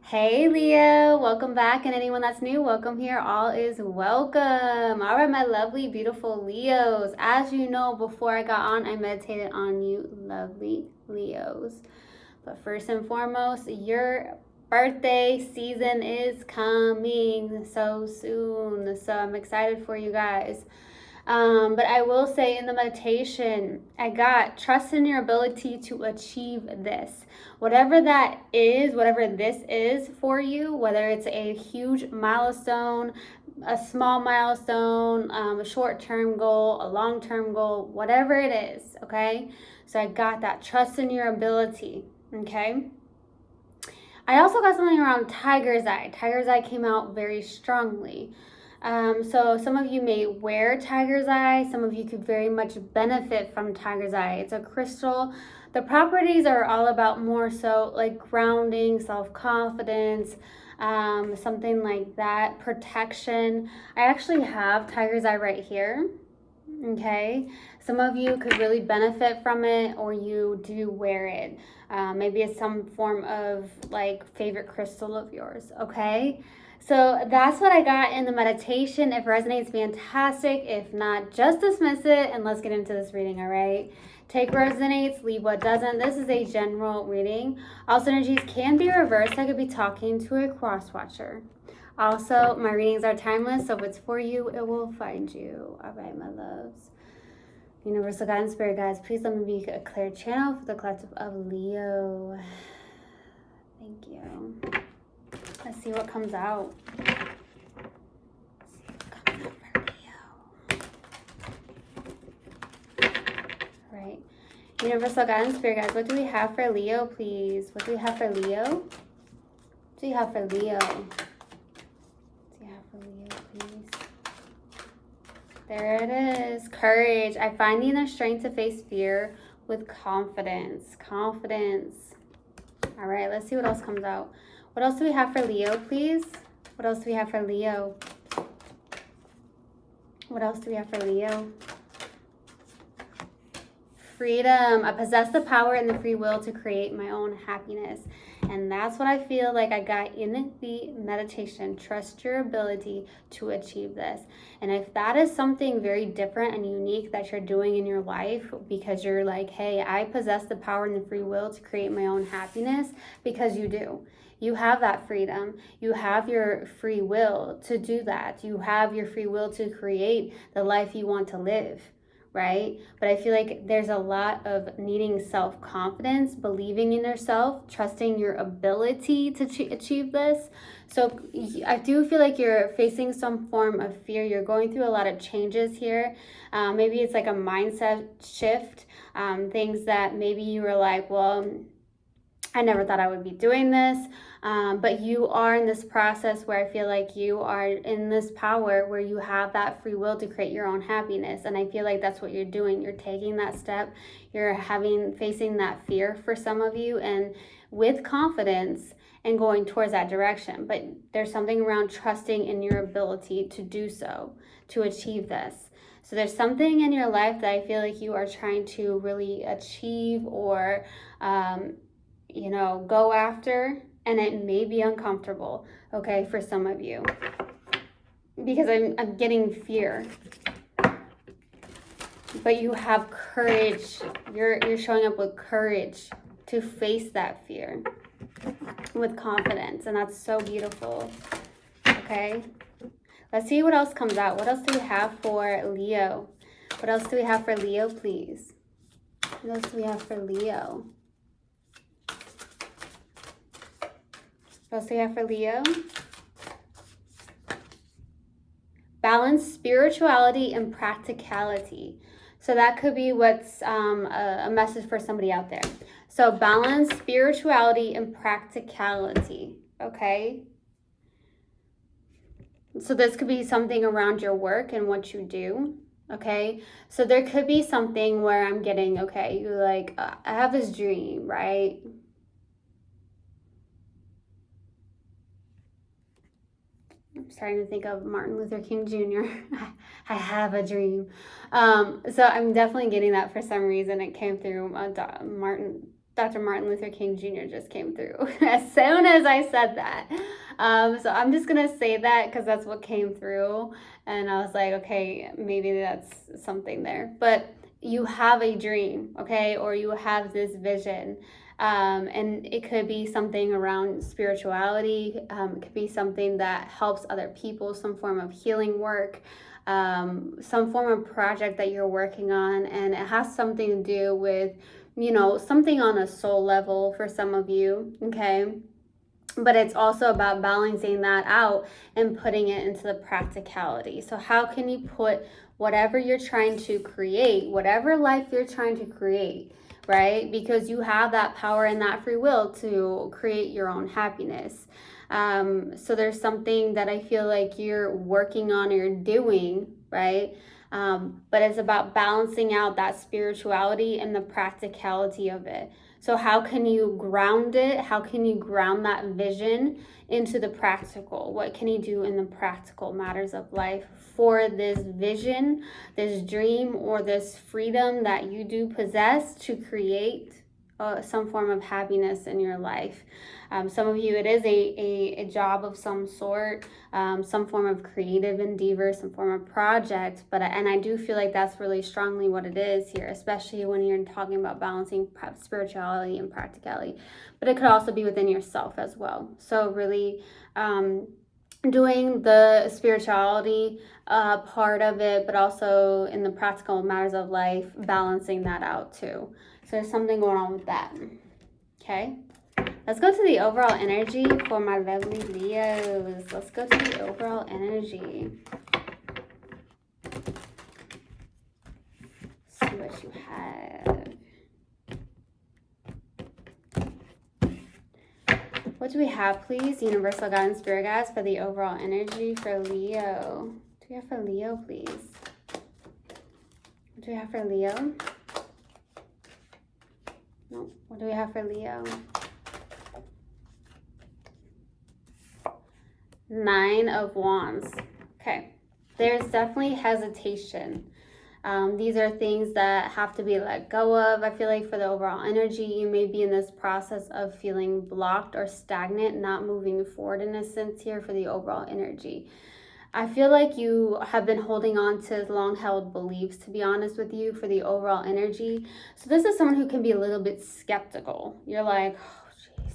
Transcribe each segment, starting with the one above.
Hey Leo, welcome back, and anyone that's new, welcome here. All is welcome. All right, my lovely, beautiful Leos. As you know, before I got on, I meditated on you lovely Leos. But first and foremost, your birthday season is coming so soon. So I'm excited for you guys. But I will say in the meditation, I got trust in your ability to achieve this. Whatever that is, whatever this is for you, whether it's a huge milestone, a small milestone, a short term goal, a long term goal, whatever it is, okay? So I got that. Trust in your ability, okay? I also got something around Tiger's Eye. Tiger's Eye came out very strongly. So some of you may wear Tiger's Eye. Some of you could very much benefit from Tiger's Eye. It's a crystal. The properties are all about more so like grounding, self-confidence, something like that, protection. I actually have Tiger's Eye right here. Okay, some of you could really benefit from it, or you do wear it. Maybe it's some form of like favorite crystal of yours. Okay, so that's what I got in the meditation. If it resonates, fantastic. If not, just dismiss it and let's get into this reading. All right, take what resonates, leave what doesn't. This is a general reading. Also, energies can be reversed. I could be talking to a cross watcher. Also, my readings are timeless, so if it's for you, it will find you. All right, my loves. Universal God and Spirit guides, please let me be a clear channel for the collective of Leo. Thank you. Let's see what comes out. All right. Universal God and Spirit guides, what do we have for Leo, please? What do we have for Leo? What do you have for Leo? There it is. Courage. I find the inner strength to face fear with confidence. Confidence. All right, let's see what else comes out. What else do we have for Leo, please? What else do we have for Leo? What else do we have for Leo? Freedom. I possess the power and the free will to create my own happiness. And that's what I feel like I got in the meditation. Trust your ability to achieve this. And if that is something very different and unique that you're doing in your life, because you're like, hey, I possess the power and the free will to create my own happiness, because you do. You have that freedom. You have your free will to do that. You have your free will to create the life you want to live. Right? But I feel like there's a lot of needing self-confidence, believing in yourself, trusting your ability to achieve this. So I do feel like you're facing some form of fear. You're going through a lot of changes here. Maybe it's like a mindset shift, things that maybe you were like, well, I never thought I would be doing this, but you are in this process where I feel like you are in this power where you have that free will to create your own happiness. And I feel like that's what you're doing. You're taking that step. You're facing that fear for some of you, and with confidence and going towards that direction. But there's something around trusting in your ability to do so, to achieve this. So there's something in your life that I feel like you are trying to really achieve or go after, and it may be uncomfortable, okay, for some of you, because I'm getting fear, but you have courage. You're showing up with courage to face that fear with confidence, and that's so beautiful. Okay, let's see what else comes out. What else do we have for Leo? What else do we have for Leo, please? What else do we have for Leo? What else do we have for Leo? Balance spirituality and practicality. So that could be what's a message for somebody out there. So balance spirituality and practicality, okay? So this could be something around your work and what you do, okay? So there could be something where I'm getting, okay, you're like, I have this dream, right? I'm starting to think of Martin Luther King Jr. I have a dream. So I'm definitely getting that for some reason. It came through Martin Dr. Martin Luther King Jr. just came through as soon as I said that. So I'm just going to say that because that's what came through. And I was like, okay, maybe that's something there. But you have a dream, okay? Or you have this vision. And it could be something around spirituality. It could be something that helps other people, some form of healing work. Some form of project that you're working on, and it has something to do with, you know, something on a soul level for some of you, okay? But it's also about balancing that out and putting it into the practicality. So how can you put whatever you're trying to create, whatever life you're trying to create, right? Because you have that power and that free will to create your own happiness. So there's something that I feel like you're working on or you're doing, right? But it's about balancing out that spirituality and the practicality of it. So how can you ground it? How can you ground that vision into the practical? What can you do in the practical matters of life for this vision, this dream, or this freedom that you do possess to create some form of happiness in your life? Some of you, it is a job of some sort, some form of creative endeavor, some form of project. And I do feel like that's really strongly what it is here, especially when you're talking about balancing spirituality and practicality. But it could also be within yourself as well. So really doing the spirituality part of it, but also in the practical matters of life, balancing that out too. So there's something going on with that. Okay. Let's go to the overall energy for my lovely Leos. Let's go to the overall energy. See what you have. What do we have, please? Universal Guidance Spirit Guides for the overall energy for Leo. What do we have for Leo, please? What do we have for Leo? No. What do we have for Leo? 9 of Wands. Okay. There's definitely hesitation. These are things that have to be let go of. I feel like for the overall energy, you may be in this process of feeling blocked or stagnant, not moving forward in a sense here for the overall energy. I feel like you have been holding on to long-held beliefs, to be honest with you, for the overall energy. So this is someone who can be a little bit skeptical. You're like, oh, jeez.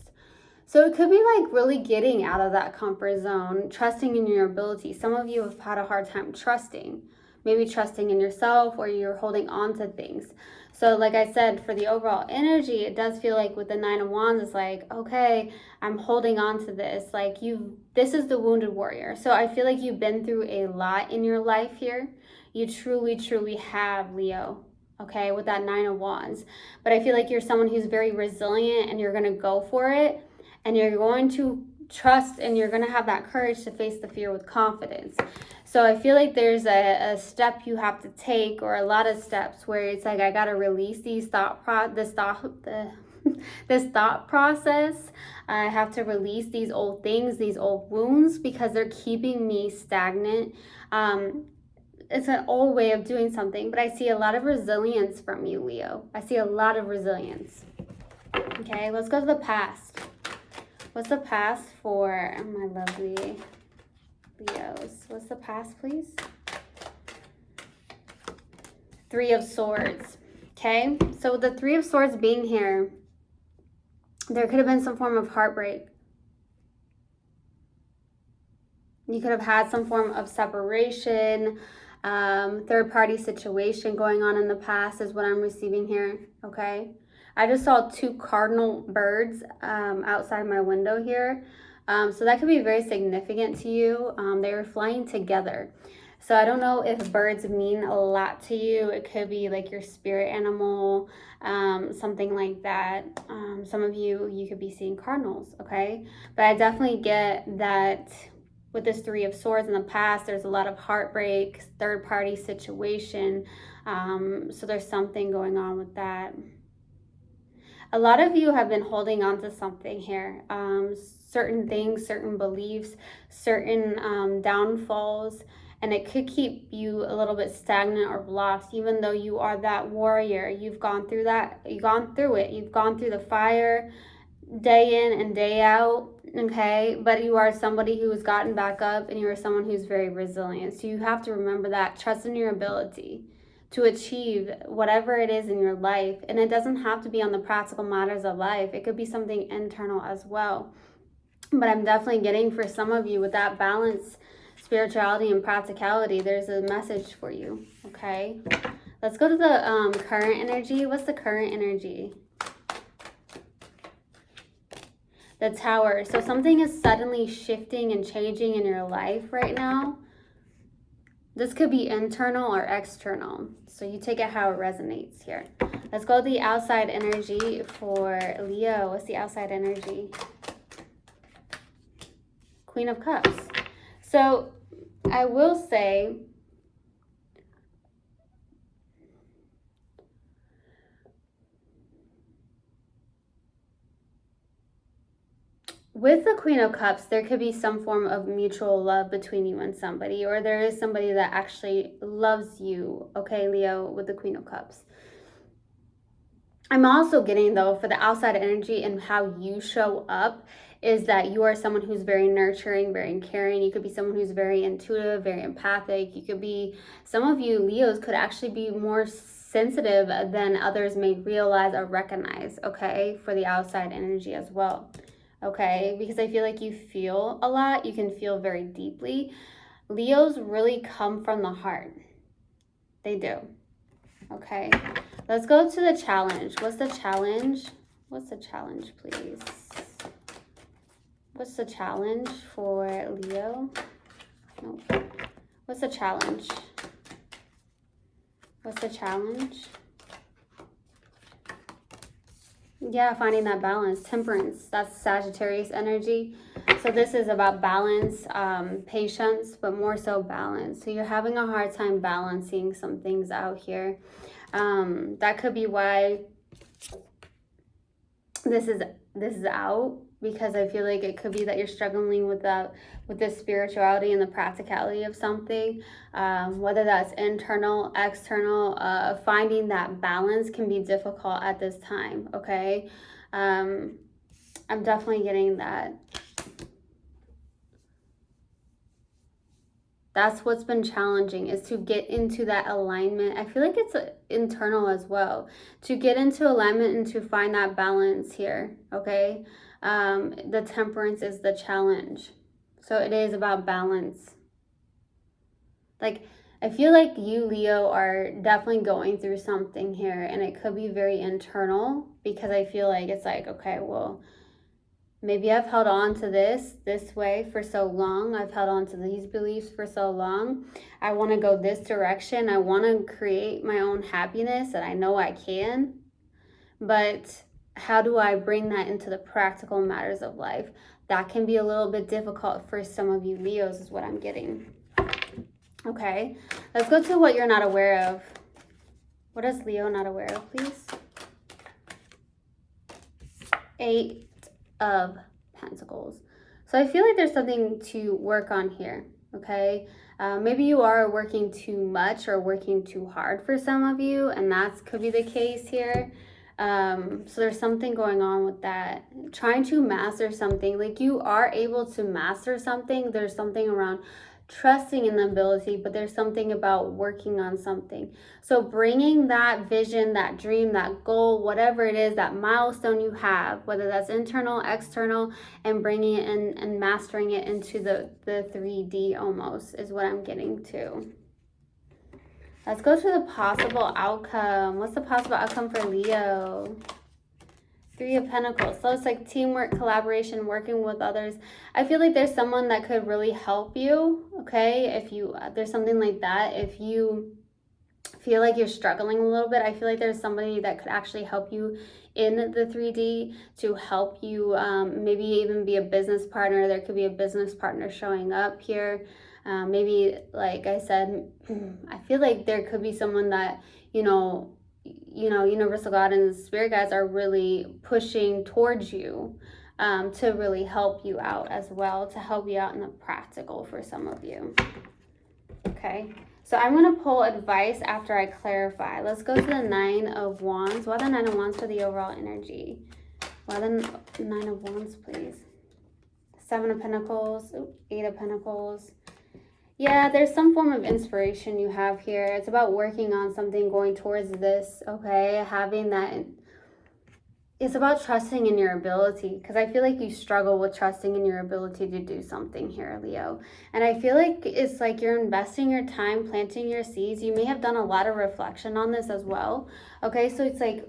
So it could be like really getting out of that comfort zone, trusting in your ability. Some of you have had a hard time trusting. Maybe trusting in yourself, or you're holding on to things. So like I said, for the overall energy, it does feel like with the 9 of Wands, it's like, okay, I'm holding on to this. Like this is the wounded warrior. So I feel like you've been through a lot in your life here. You truly, truly have, Leo, okay, with that 9 of Wands. But I feel like you're someone who's very resilient, and you're going to go for it, and you're going to trust, and you're going to have that courage to face the fear with confidence. So I feel like there's a step you have to take, or a lot of steps, where it's like, I got to release these this thought process. I have to release these old things, these old wounds, because they're keeping me stagnant. It's an old way of doing something, but I see a lot of resilience from you, Leo. I see a lot of resilience. Okay, let's go to the past. What's the past for my lovely Leos? What's the past, please? 3 of Swords. Okay, so with the 3 of Swords being here, there could have been some form of heartbreak. You could have had some form of separation, third-party situation going on in the past is what I'm receiving here, okay? I just saw 2 cardinal birds outside my window here. So that could be very significant to you. They were flying together. So I don't know if birds mean a lot to you. It could be like your spirit animal, something like that. Some of you could be seeing cardinals, okay? But I definitely get that with this 3 of Swords in the past, there's a lot of heartbreak, third-party situation. So there's something going on with that. A lot of you have been holding on to something here. Certain things, certain beliefs, certain downfalls. and it could keep you a little bit stagnant or lost, even though you are that warrior. You've gone through that, you've gone through it, you've gone through the fire day in and day out, okay? But you are somebody who has gotten back up, and you are someone who's very resilient. So you have to remember that. Trust in your ability to achieve whatever it is in your life. And it doesn't have to be on the practical matters of life. It could be something internal as well. But I'm definitely getting, for some of you, with that balance, spirituality and practicality, there's a message for you, okay? Let's go to the current energy. What's the current energy? The Tower. So something is suddenly shifting and changing in your life right now. This could be internal or external. So you take it how it resonates here. Let's go to the outside energy for Leo. What's the outside energy? Queen of Cups. So I will say, with the Queen of Cups, there could be some form of mutual love between you and somebody, or there is somebody that actually loves you, okay, Leo, with the Queen of Cups. I'm also getting, though, for the outside energy and how you show up, is that you are someone who's very nurturing, very caring. You could be someone who's very intuitive, very empathic. You could be, some of you Leos could actually be more sensitive than others may realize or recognize, okay, for the outside energy as well. Okay, because I feel like you feel a lot. You can feel very deeply. Leos really come from the heart. They do. Okay, let's go to the challenge. What's the challenge? What's the challenge, please? What's the challenge for Leo? Nope. What's the challenge? What's the challenge? Yeah, finding that balance. Temperance, that's Sagittarius energy. So this is about balance, patience, but more so balance. So you're having a hard time balancing some things out here. That could be why this is out, because I feel like it could be that you're struggling with the spirituality and the practicality of something, whether that's internal, external. Finding that balance can be difficult at this time, okay? I'm definitely getting that. That's what's been challenging, is to get into that alignment. I feel like it's internal as well, to get into alignment and to find that balance here, okay? The temperance is the challenge. So it is about balance. Like, I feel like you, Leo, are definitely going through something here, and it could be very internal, because I feel like it's like, okay, well, maybe I've held on to this way for so long. I've held on to these beliefs for so long. I want to go this direction. I want to create my own happiness, and I know I can. But how do I bring that into the practical matters of life? That can be a little bit difficult for some of you Leos, is what I'm getting. Okay, let's go to what you're not aware of. What is Leo not aware of, please? 8 of Pentacles. So I feel like there's something to work on here, okay? Maybe you are working too much or working too hard for some of you, and that could be the case here. So there's something going on with that. Trying to master something, like you are able to master something. There's something around trusting in the ability, but there's something about working on something. So bringing that vision, that dream, that goal, whatever it is, that milestone you have, whether that's internal, external, and bringing it in and mastering it into the 3D almost, is what I'm getting to. Let's go to the possible outcome. What's the possible outcome for Leo? 3 of Pentacles. So it's like teamwork, collaboration, working with others. I feel like there's someone that could really help you, okay? If you, there's something like that. If you feel like you're struggling a little bit, I feel like there's somebody that could actually help you in the 3D to help you, maybe even be a business partner. There could be a business partner showing up here. Maybe, like I said, I feel like there could be someone that, universal God and the spirit guides are really pushing towards you, to really help you out as well, to help you out in the practical for some of you. Okay, so I'm going to pull advice after I clarify. Let's go to the Nine of Wands. Why the Nine of Wands for the overall energy? Why the Nine of Wands, please? Seven of Pentacles, Eight of Pentacles. Yeah, there's some form of inspiration you have here. It's about working on something, going towards this, okay? Having that. It's about trusting in your ability, because I feel like you struggle with trusting in your ability to do something here, Leo. And I feel like it's like you're investing your time, planting your seeds. You may have done a lot of reflection on this as well, okay? So it's like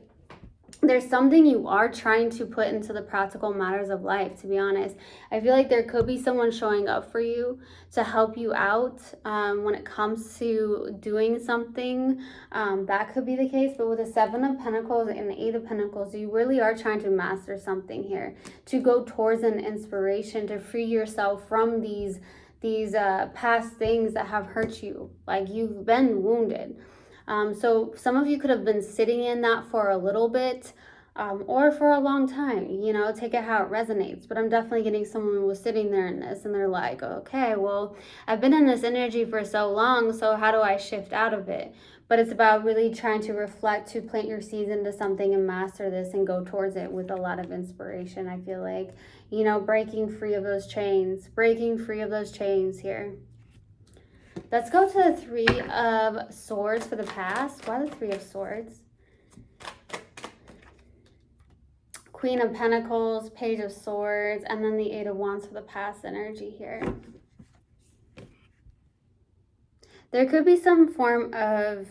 there's something you are trying to put into the practical matters of life, to be honest. I feel like there could be someone showing up for you to help you out when it comes to doing something. That could be the case. But with the Seven of Pentacles and the Eight of Pentacles, you really are trying to master something here, to go towards an inspiration, to free yourself from these past things that have hurt you. Like, you've been wounded. So some of you could have been sitting in that for a little bit or for a long time, you know, take it how it resonates. But I'm definitely getting someone who was sitting there in this and they're like, okay, well, I've been in this energy for so long, so how do I shift out of it? But it's about really trying to reflect, to plant your seeds into something and master this and go towards it with a lot of inspiration. I feel like, you know, breaking free of those chains here. Let's go to the Three of Swords for the past. Why the Three of Swords? Queen of Pentacles, Page of Swords, and then the Eight of Wands for the past energy here. There could be some form of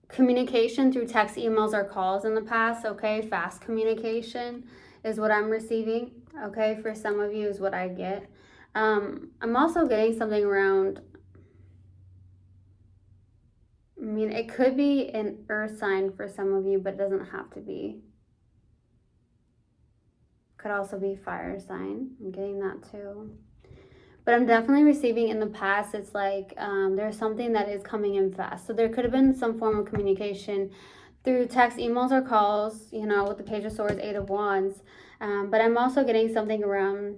communication through text, emails, or calls in the past, okay? Fast communication is what I'm receiving, okay? For some of you is what I get. I'm also getting something around, I mean, it could be an earth sign for some of you, but it doesn't have to be. Could also be fire sign. I'm getting that too. But I'm definitely receiving in the past, it's like there's something that is coming in fast. So there could have been some form of communication through text, emails, or calls, you know, with the Page of Swords, Eight of Wands. But I'm also getting something around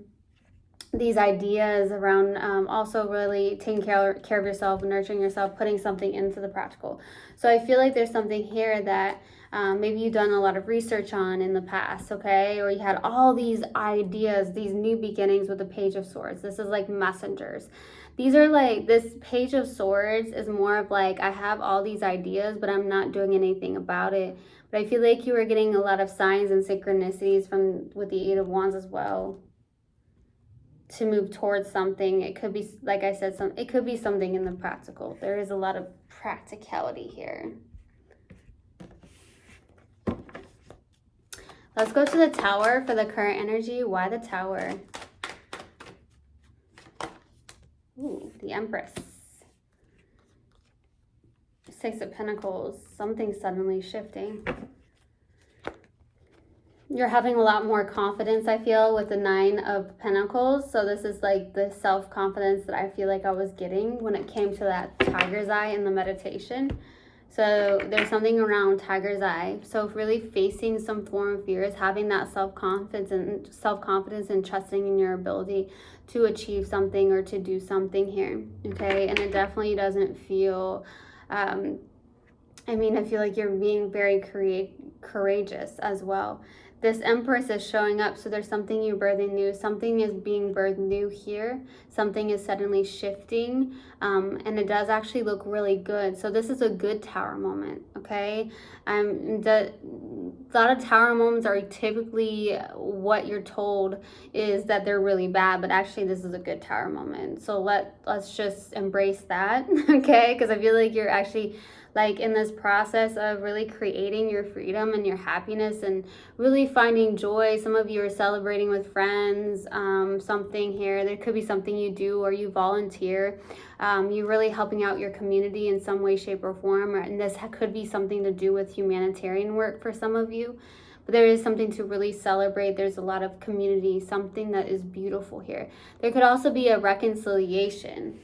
these ideas around also really taking care of yourself, nurturing yourself, putting something into the practical. So I feel like there's something here that maybe you've done a lot of research on in the past, okay? Or you had all these ideas, these new beginnings with the Page of Swords. This is like messengers. These are like, this Page of Swords is more of like, I have all these ideas, but I'm not doing anything about it. But I feel like you were getting a lot of signs and synchronicities with the Eight of Wands as well, to move towards something. It could be, like I said, it could be something in the practical. There is a lot of practicality here. Let's go to the Tower for the current energy. Why the Tower? Ooh, the Empress. Six of Pentacles. Something suddenly shifting. You're having a lot more confidence, I feel, with the Nine of Pentacles. So this is like the self-confidence that I feel like I was getting when it came to that tiger's eye in the meditation. So there's something around tiger's eye. So really facing some form of fears, having that self-confidence and trusting in your ability to achieve something or to do something here, okay? And it definitely doesn't feel, I mean, I feel like you're being very courageous as well. This Empress is showing up, so there's something you're birthing new. Something is being birthed new here. Something is suddenly shifting, and it does actually look really good. So this is a good Tower moment, okay? A lot of Tower moments are typically what you're told is that they're really bad, but actually this is a good Tower moment. So let's just embrace that, okay? Because I feel like you're actually like in this process of really creating your freedom and your happiness and really finding joy. Some of you are celebrating with friends, something here. There could be something you do or you volunteer. You're really helping out your community in some way, shape, or form. And this could be something to do with humanitarian work for some of you. But there is something to really celebrate. There's a lot of community, something that is beautiful here. There could also be a reconciliation.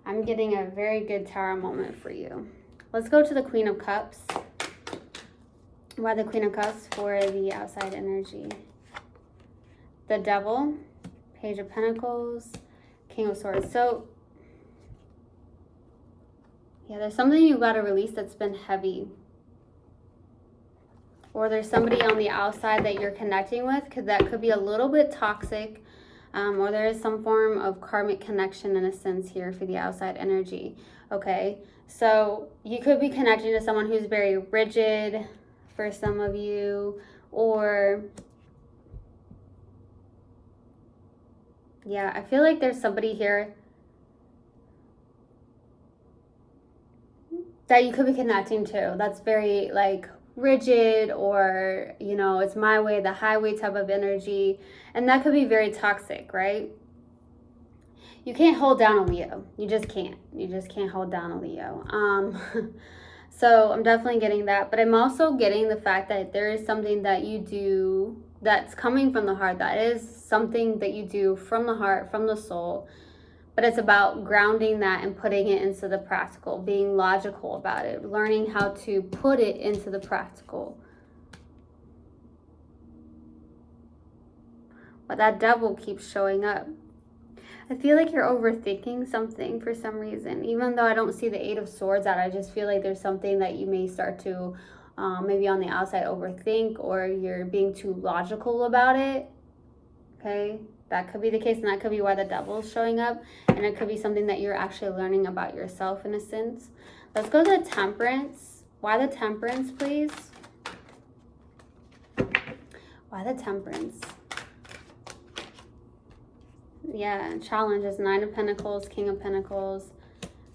I'm getting a very good Tower moment for you. Let's go to the Queen of Cups. Why the Queen of Cups for the outside energy? the Devil, Page of Pentacles, King of Swords. So, yeah, there's something you got to release that's been heavy. Or there's somebody on the outside that you're connecting with, because that could be a little bit toxic. Or there is some form of karmic connection in a sense here for the outside energy. Okay, so you could be connecting to someone who's very rigid for some of you, or yeah, I feel like there's somebody here that you could be connecting to that's very like rigid, or you know, it's my way, the highway type of energy, and that could be very toxic, right? You can't hold down a Leo. You just can't hold down a Leo. So I'm definitely getting that, but I'm also getting the fact that there is something that you do that's coming from the heart, that is something that you do from the heart, from the soul, but it's about grounding that and putting it into the practical, being logical about it, learning how to put it into the practical. But that Devil keeps showing up. I feel like you're overthinking something for some reason. Even though I don't see the Eight of Swords out, I just feel like there's something that you may start to maybe on the outside overthink, or you're being too logical about it. Okay, that could be the case, and that could be why the Devil is showing up. And it could be something that you're actually learning about yourself in a sense. Let's go to the Temperance. Why the Temperance, please? Why the Temperance? Yeah, challenges, Nine of Pentacles, King of Pentacles.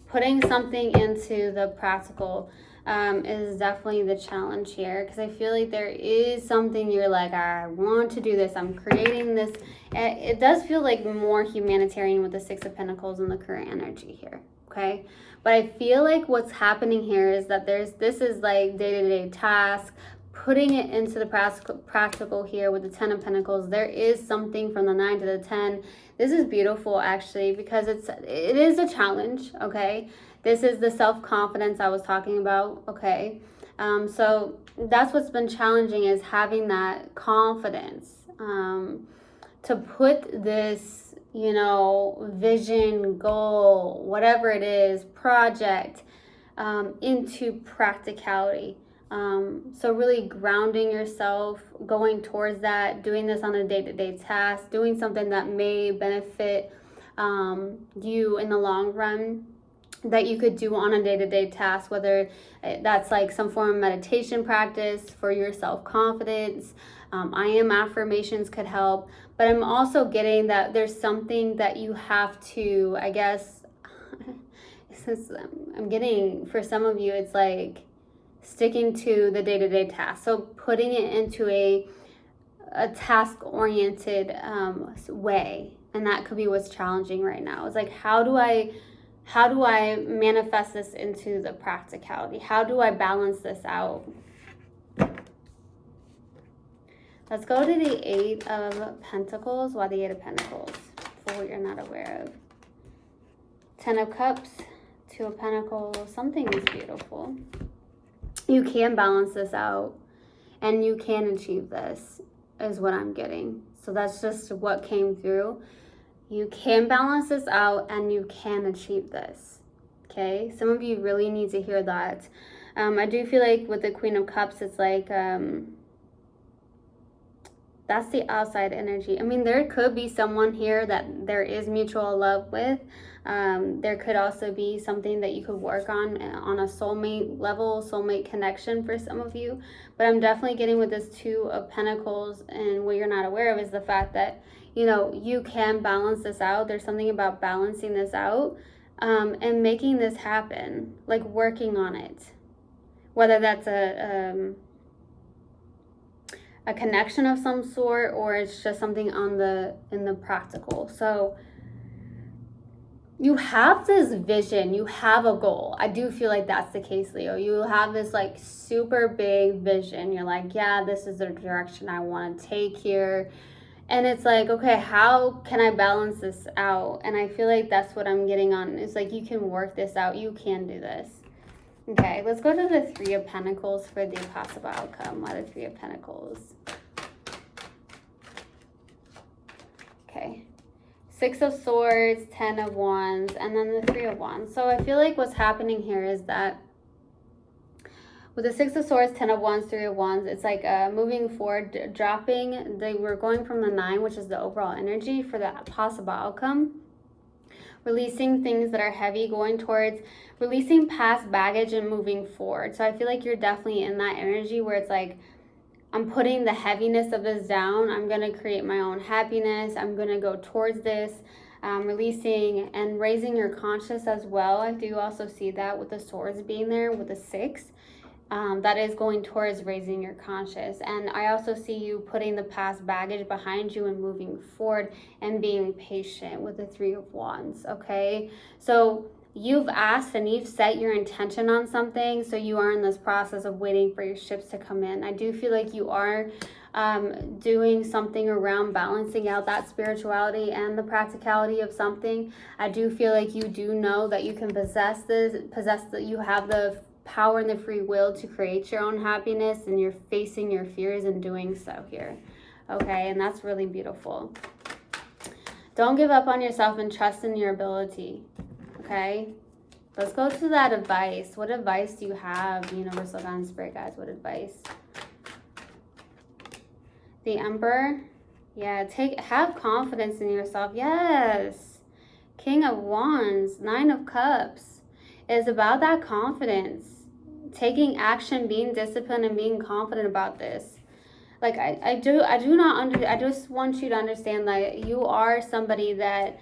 Putting something into the practical is definitely the challenge here, because I feel like there is something you're like, I want to do this, I'm creating this. It does feel like more humanitarian with the Six of Pentacles and the current energy here, okay? But I feel like what's happening here is that this is like day-to-day task, putting it into the practical here with the Ten of Pentacles. There is something from the 9 to the 10. This is beautiful actually, because it is a challenge, okay? This is the self-confidence I was talking about, okay? So that's what's been challenging, is having that confidence to put this, you know, vision, goal, whatever it is, project into practicality. So really grounding yourself, going towards that, doing this on a day-to-day task, doing something that may benefit you in the long run, that you could do on a day-to-day task, whether that's like some form of meditation practice for your self-confidence. I am affirmations could help, but I'm also getting that there's something that you have to, I guess, since I'm getting, for some of you, it's like sticking to the day-to-day task. So putting it into a task-oriented way, and that could be what's challenging right now. It's like, how do I manifest this into the practicality? How do I balance this out? Let's go to the Eight of Pentacles. Why the Eight of Pentacles? For what you're not aware of. Ten of Cups, Two of Pentacles. Something is beautiful. You can balance this out, and you can achieve this, is what I'm getting. So that's just what came through. You can balance this out, and you can achieve this. Okay? Some of you really need to hear that. I do feel like with the Queen of Cups, it's like, that's the outside energy. I mean, there could be someone here that there is mutual love with. There could also be something that you could work on a soulmate level, soulmate connection for some of you. But I'm definitely getting with this Two of Pentacles, and what you're not aware of is the fact that, you know, you can balance this out. There's something about balancing this out and making this happen, like working on it. Whether that's a connection of some sort, or it's just something in the practical. So you have this vision, you have a goal. I do feel like that's the case, Leo. You have this like super big vision. You're like, yeah, this is the direction I want to take here. And it's like, okay, how can I balance this out? And I feel like that's what I'm getting on. It's like, you can work this out. You can do this. Okay, let's go to the Three of Pentacles for the possible outcome. Why the Three of Pentacles? Okay. 6 of Swords, 10 of Wands, and then the 3 of Wands. So I feel like what's happening here is that with the 6 of Swords, 10 of Wands, 3 of Wands, it's like moving forward, dropping. They were going from the 9, which is the overall energy for the possible outcome. Releasing things that are heavy, going towards releasing past baggage and moving forward. So I feel like you're definitely in that energy where it's like, I'm putting the heaviness of this down. I'm going to create my own happiness. I'm going to go towards this. Releasing and raising your conscious as well. I do also see that with the swords being there with the 6. That is going towards raising your conscious. And I also see you putting the past baggage behind you and moving forward and being patient with the 3 of Wands, okay? So you've asked and you've set your intention on something, so you are in this process of waiting for your ships to come in. I do feel like you are doing something around balancing out that spirituality and the practicality of something. I do feel like you do know that you can possess that you have the power and the free will to create your own happiness, and you're facing your fears and doing so here, okay? And that's really beautiful. Don't give up on yourself and trust in your ability, okay? Let's go to that advice. What advice do you have, Universal God and Spirit guides? What advice? The Emperor. Yeah, have confidence in yourself. Yes. King of Wands, 9 of Cups. It's about that confidence. Taking action, being disciplined, and being confident about this. Like I just want you to understand that you are somebody that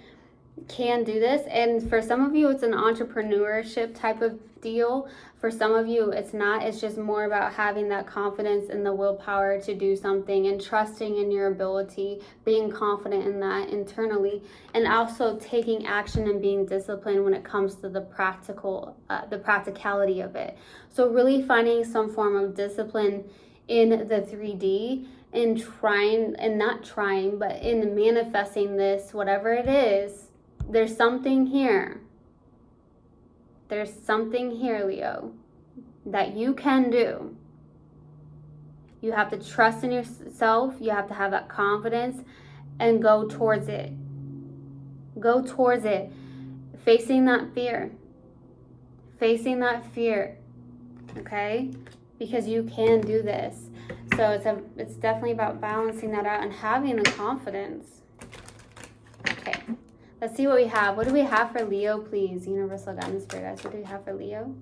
can do this. And for some of you, it's an entrepreneurship type of deal. For some of you, it's not. It's just more about having that confidence and the willpower to do something and trusting in your ability, being confident in that internally, and also taking action and being disciplined when it comes to the practicality of it. So really finding some form of discipline in the 3D and in manifesting this, whatever it is. There's something here. There's something here, Leo, that you can do. You have to trust in yourself. You have to have that confidence and go towards it. Go towards it. Facing that fear. Facing that fear. Okay? Because you can do this. So it's definitely about balancing that out and having the confidence. Okay. Let's see what we have. What do we have for Leo, please? Universal God and Spirit guides. What do we have for Leo?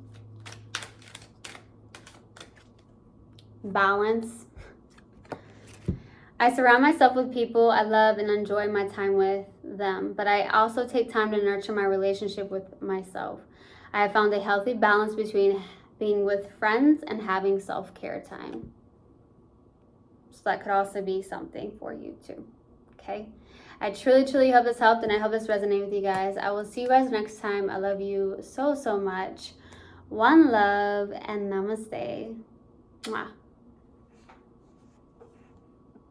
Balance. I surround myself with people I love and enjoy my time with them, but I also take time to nurture my relationship with myself. I have found a healthy balance between being with friends and having self-care time. So that could also be something for you too. Okay? I truly, truly hope this helped, and I hope this resonated with you guys. I will see you guys next time. I love you so, so much. One love and namaste. Mwah.